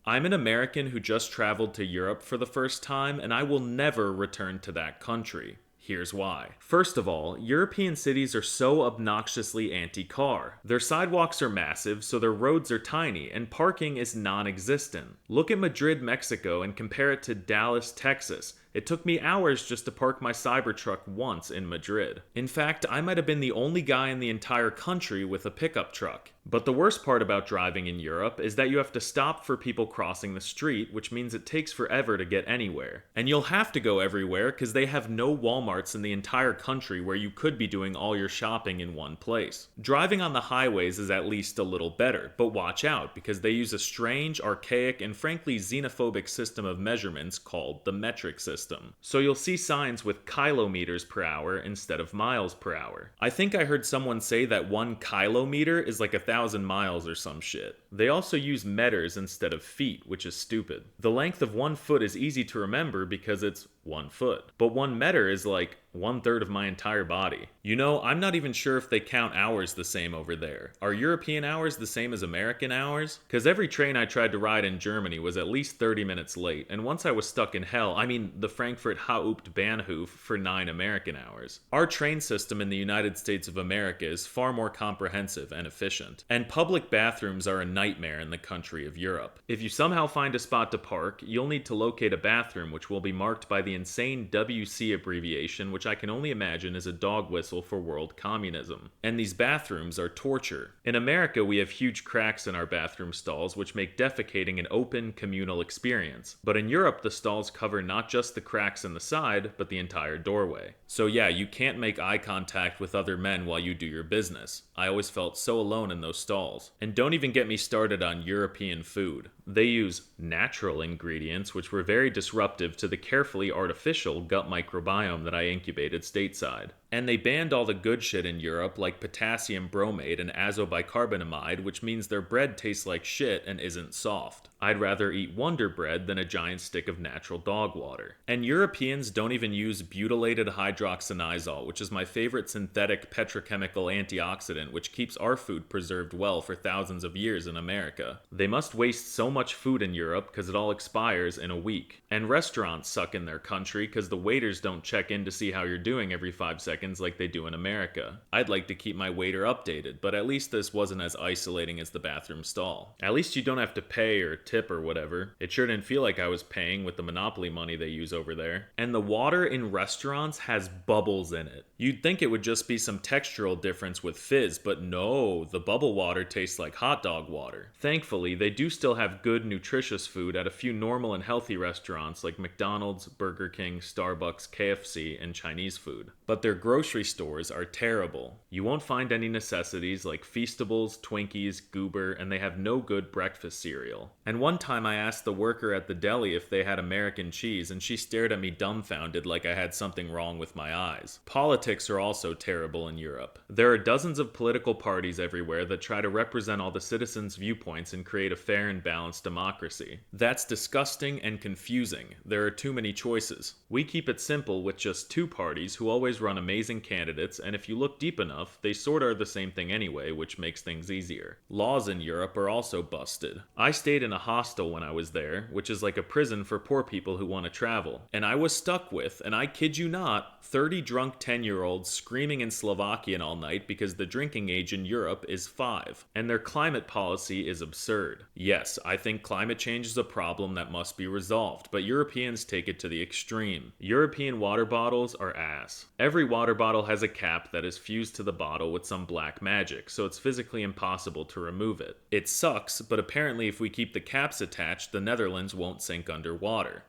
I'm an American who just traveled to Europe for the first time, and I will never return to that country. Here's why. First of all, European cities are so obnoxiously anti-car. Their sidewalks are massive, so their roads are tiny, and parking is non-existent. Look at Madrid, Mexico, and compare it to Dallas, Texas. It took me hours just to park my Cybertruck once in Madrid. In fact, I might have been the only guy in the entire country with a pickup truck. But the worst part about driving in Europe is that you have to stop for people crossing the street, which means it takes forever to get anywhere. And you'll have to go everywhere because they have no Walmarts in the entire country where you could be doing all your shopping in one place. Driving on the highways is at least a little better, but watch out because they use a strange, archaic, and frankly xenophobic system of measurements called the metric system. So you'll see signs with kilometers per hour instead of miles per hour. I think I heard someone say that 1 kilometer is like 1,000 miles or some shit. They also use meters instead of feet, which is stupid. The length of 1 foot is easy to remember because it's 1 foot. But 1 meter is like 1/3 of my entire body. You know, I'm not even sure if they count hours the same over there. Are European hours the same as American hours? Because every train I tried to ride in Germany was at least 30 minutes late, and once I was stuck in hell, I mean the Frankfurt Hauptbahnhof for 9 American hours. Our train system in the United States of America is far more comprehensive and efficient. And public bathrooms are a nightmare in the country of Europe. If you somehow find a spot to park, you'll need to locate a bathroom which will be marked by the insane WC abbreviation, which I can only imagine is a dog whistle for world communism. And these bathrooms are torture. In America, we have huge cracks in our bathroom stalls, which make defecating an open, communal experience. But in Europe, the stalls cover not just the cracks in the side, but the entire doorway. So yeah, you can't make eye contact with other men while you do your business. I always felt so alone in those stalls. And don't even get me started on European food. They use natural ingredients, which were very disruptive to the carefully artificial gut microbiome that I incubated stateside. And they banned all the good shit in Europe, like potassium bromate and azobicarbonamide, which means their bread tastes like shit and isn't soft. I'd rather eat Wonder Bread than a giant stick of natural dog water. And Europeans don't even use butylated hydroxyniazole, which is my favorite synthetic petrochemical antioxidant, which keeps our food preserved well for thousands of years in America. They must waste so much food in Europe because it all expires in a week. And restaurants suck in their country because the waiters don't check in to see how you're doing every 5 seconds like they do in America. I'd like to keep my waiter updated, but at least this wasn't as isolating as the bathroom stall. At least you don't have to pay or tip or whatever. It sure didn't feel like I was paying with the monopoly money they use over there. And the water in restaurants has bubbles in it. You'd think it would just be some textural difference with fizz, but no, the bubble water tastes like hot dog water. Thankfully, they do still have good, nutritious food at a few normal and healthy restaurants like McDonald's, Burger King, Starbucks, KFC, and Chinese food. But their grocery stores are terrible. You won't find any necessities like Feastables, Twinkies, Goober, and they have no good breakfast cereal. And one time I asked the worker at the deli if they had American cheese, and she stared at me dumbfounded like I had something wrong with my eyes. Politics are also terrible in Europe. There are dozens of political parties everywhere that try to represent all the citizens' viewpoints and create a fair and balanced democracy. That's disgusting and confusing. There are too many choices. We keep it simple with just 2 parties who always run amazing candidates, and if you look deep enough, they sort of are the same thing anyway, which makes things easier. Laws in Europe are also busted. I stayed in a hostel when I was there, which is like a prison for poor people who want to travel. And I was stuck with, and I kid you not, 30 drunk 10-year-olds screaming in Slovakian all night because the drinking age in Europe is 5. And their climate policy is absurd. Yes, I think climate change is a problem that must be resolved, but Europeans take it to the extreme. European water bottles are ass. Every water bottle has a cap that is fused to the bottle with some black magic, so it's physically impossible to remove it. It sucks, but apparently if we keep the caps attached, the Netherlands won't sink underwater.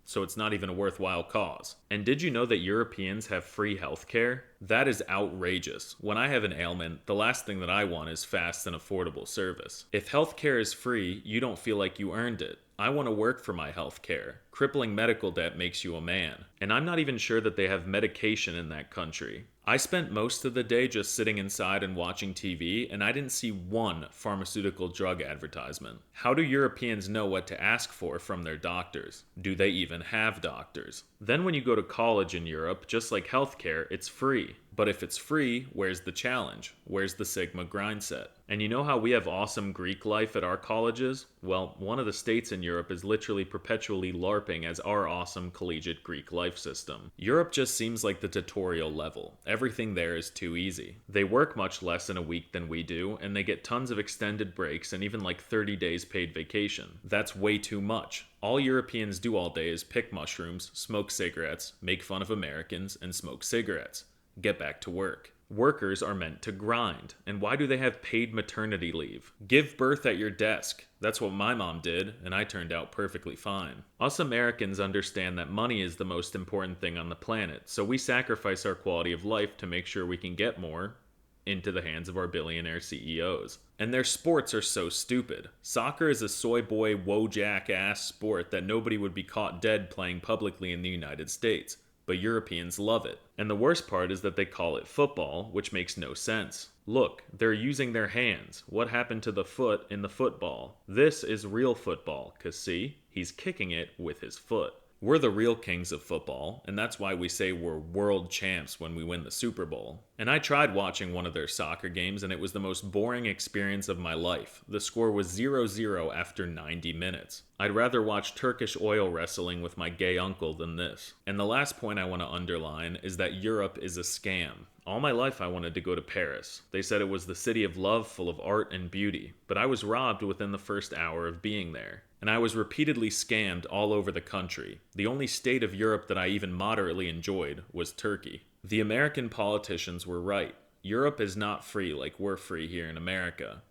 So it's not even a worthwhile cause. And did you know that Europeans have free healthcare? That is outrageous. When I have an ailment, the last thing that I want is fast and affordable service. If healthcare is free, you don't feel like you earned it. I want to work for my healthcare. Crippling medical debt makes you a man. And I'm not even sure that they have medication in that country. I spent most of the day just sitting inside and watching TV, and I didn't see one pharmaceutical drug advertisement. How do Europeans know what to ask for from their doctors? Do they even have doctors? Then when you go to college in Europe, just like healthcare, it's free. But if it's free, where's the challenge? Where's the Sigma grind set? And you know how we have awesome Greek life at our colleges? Well, one of the states in Europe is literally perpetually LARPing as our awesome collegiate Greek life system. Europe just seems like the tutorial level. Everything there is too easy. They work much less in a week than we do, and they get tons of extended breaks and even like 30 days paid vacation. That's way too much. All Europeans do all day is pick mushrooms, smoke cigarettes, make fun of Americans, and smoke cigarettes. Get back to work. Workers are meant to grind. And why do they have paid maternity leave? Give birth at your desk. That's what my mom did, and I turned out perfectly fine. Us Americans understand that money is the most important thing on the planet, so we sacrifice our quality of life to make sure we can get more into the hands of our billionaire CEOs. And their sports are so stupid. Soccer is a soy boy, wojak ass sport that nobody would be caught dead playing publicly in the United States. But Europeans love it. And the worst part is that they call it football, which makes no sense. Look, they're using their hands. What happened to the foot in the football? This is real football, 'cause see, he's kicking it with his foot. We're the real kings of football, and that's why we say we're world champs when we win the Super Bowl. And I tried watching one of their soccer games, and it was the most boring experience of my life. The score was 0-0 after 90 minutes. I'd rather watch Turkish oil wrestling with my gay uncle than this. And the last point I want to underline is that Europe is a scam. All my life I wanted to go to Paris. They said it was the city of love, full of art and beauty, but I was robbed within the first hour of being there. And I was repeatedly scammed all over the country. The only state of Europe that I even moderately enjoyed was Turkey. The American politicians were right. Europe is not free like we're free here in America.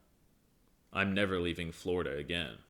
I'm never leaving Florida again.